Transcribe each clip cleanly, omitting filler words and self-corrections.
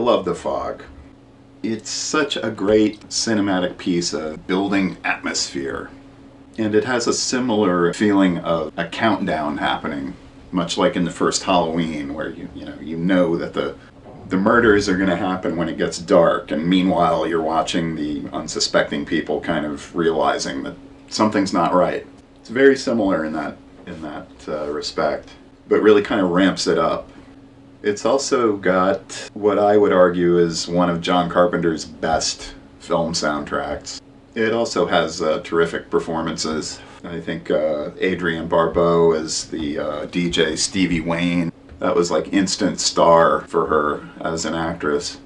love The Fog. It's such a great cinematic piece of building atmosphere. And it has a similar feeling of a countdown happening, much like in the first Halloween, where you know that the murders are going to happen when it gets dark, and meanwhile you're watching the unsuspecting people kind of realizing that something's not right. It's very similar in that respect, but really kind of ramps it up. It's also got what I would argue is one of John Carpenter's best film soundtracks. It also has terrific performances. I think Adrienne Barbeau as the DJ Stevie Wayne. That was like instant star for her as an actress.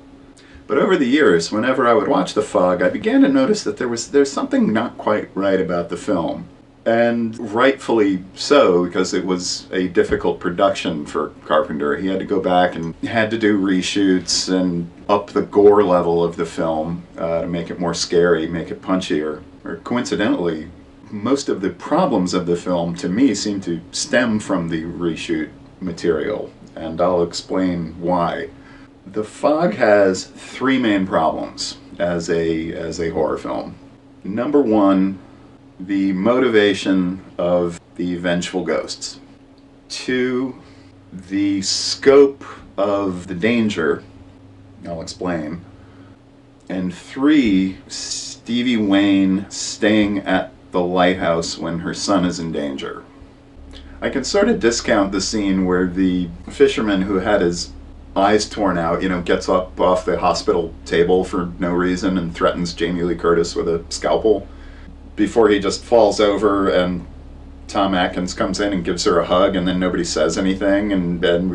But over the years, whenever I would watch The Fog, I began to notice that there's something not quite right about the film. And rightfully so, because it was a difficult production for Carpenter. He had to go back and had to do reshoots and up the gore level of the film to make it more scary, make it punchier. Or coincidentally, most of the problems of the film, to me, seem to stem from the reshoot material, and I'll explain why. The Fog has three main problems as a horror film. Number one, the motivation of the vengeful ghosts. Two, the scope of the danger. I'll explain. And three, Stevie Wayne staying at the lighthouse when her son is in danger. I can sort of discount the scene where the fisherman who had his eyes torn out, gets up off the hospital table for no reason and threatens Jamie Lee Curtis with a scalpel before he just falls over, and Tom Atkins comes in and gives her a hug, and then nobody says anything, and then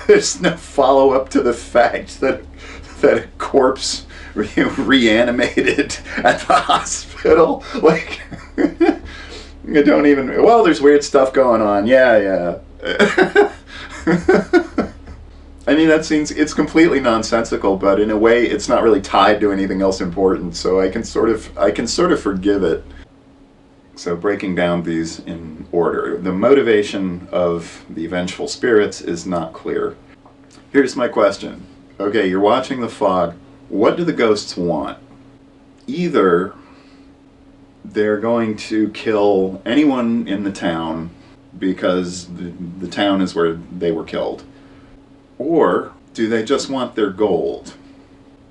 there's no follow-up to the fact that a corpse reanimated at the hospital. Like, you don't even, there's weird stuff going on. Yeah. I mean, that seems, it's completely nonsensical, but in a way it's not really tied to anything else important, so I can sort of forgive it. So breaking down these in order. The motivation of the vengeful spirits is not clear. Here's my question. Okay, you're watching The Fog. What do the ghosts want? Either they're going to kill anyone in the town because the town is where they were killed. Or do they just want their gold?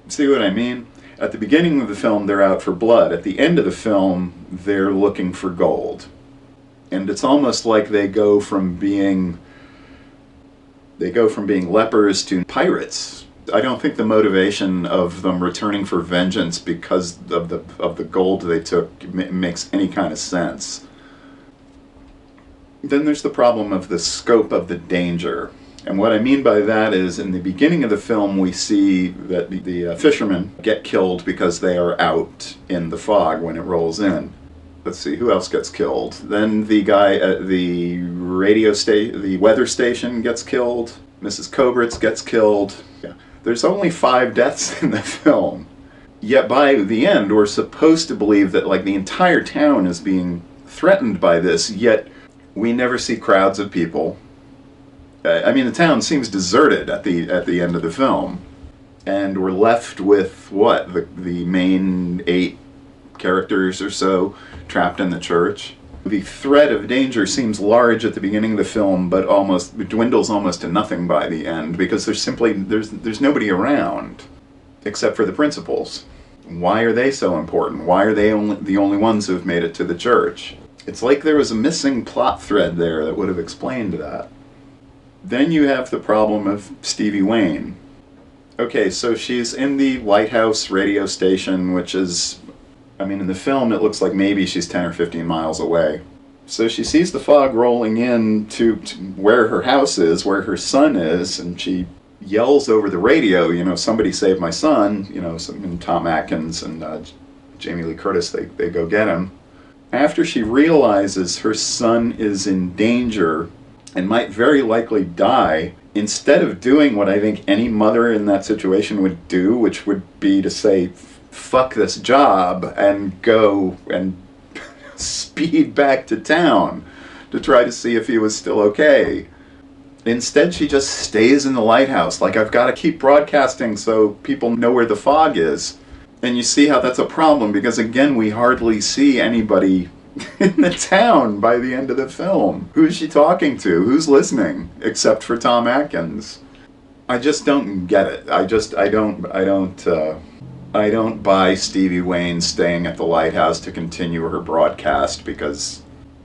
See what I mean? At the beginning of the film, they're out for blood. At the end of the film, they're looking for gold. And it's almost like they go from being lepers to pirates. I don't think the motivation of them returning for vengeance because of the gold they took makes any kind of sense. Then there's the problem of the scope of the danger. And what I mean by that is, in the beginning of the film, we see that the fishermen get killed because they are out in the fog when it rolls in. Let's see, who else gets killed? Then the guy at the the weather station gets killed. Mrs. Kobritz gets killed. Yeah. There's only 5 deaths in the film. Yet by the end, we're supposed to believe that the entire town is being threatened by this, yet we never see crowds of people. I mean, the town seems deserted at the end of the film, and we're left with what, the main 8 characters or so trapped in the church. The threat of danger seems large at the beginning of the film, but it dwindles almost to nothing by the end because there's nobody around except for the principals. Why are they so important? Why are they the only ones who've made it to the church? It's like there was a missing plot thread there that would have explained that. Then you have the problem of Stevie Wayne. Okay, so she's in the lighthouse radio station, which is, in the film it looks like maybe she's 10 or 15 miles away. So she sees the fog rolling in to where her house is, where her son is, and she yells over the radio, somebody save my son, and Tom Atkins and Jamie Lee Curtis, they go get him. After she realizes her son is in danger and might very likely die, instead of doing what I think any mother in that situation would do, which would be to say, fuck this job, and go and speed back to town to try to see if he was still okay. Instead, she just stays in the lighthouse. Like, I've got to keep broadcasting so people know where the fog is. And you see how that's a problem, because again, we hardly see anybody in the town by the end of the film. Who's she talking to? Who's listening? Except for Tom Atkins. I just don't get it. I don't buy Stevie Wayne staying at the lighthouse to continue her broadcast, because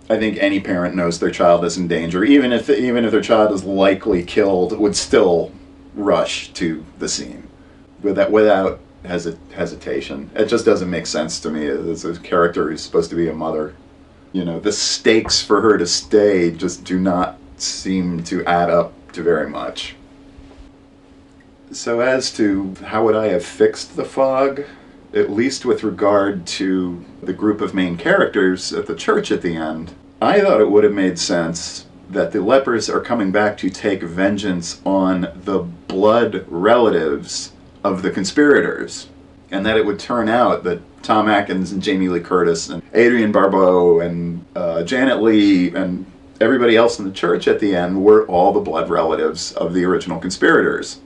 I think any parent knows their child is in danger, even if their child is likely killed, would still rush to the scene without hesitation. It just doesn't make sense to me as a character who's supposed to be a mother. You know, the stakes for her to stay just do not seem to add up to very much. So as to how would I have fixed the fog, at least with regard to the group of main characters at the church at the end, I thought it would have made sense that the lepers are coming back to take vengeance on the blood relatives of the conspirators, and that it would turn out that Tom Atkins and Jamie Lee Curtis and Adrienne Barbeau and Janet Leigh and everybody else in the church at the end were all the blood relatives of the original conspirators.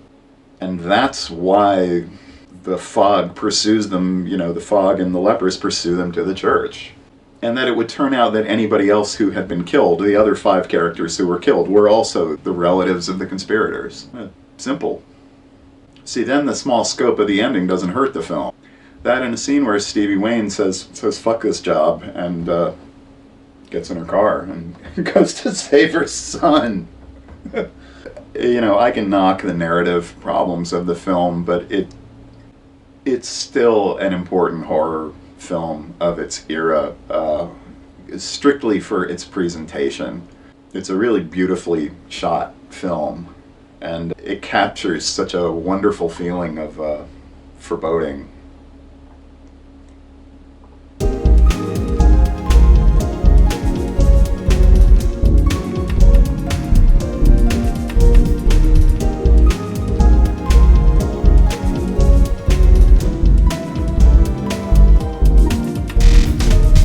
And that's why the fog pursues them, you know, the fog and the lepers pursue them to the church. And that it would turn out that anybody else who had been killed, the other 5 characters who were killed, were also the relatives of the conspirators. Simple. See, then the small scope of the ending doesn't hurt the film. That in a scene where Stevie Wayne says fuck this job, and gets in her car and goes to save her son. You know, I can knock the narrative problems of the film, but it's still an important horror film of its era, strictly for its presentation. It's a really beautifully shot film, and it captures such a wonderful feeling of foreboding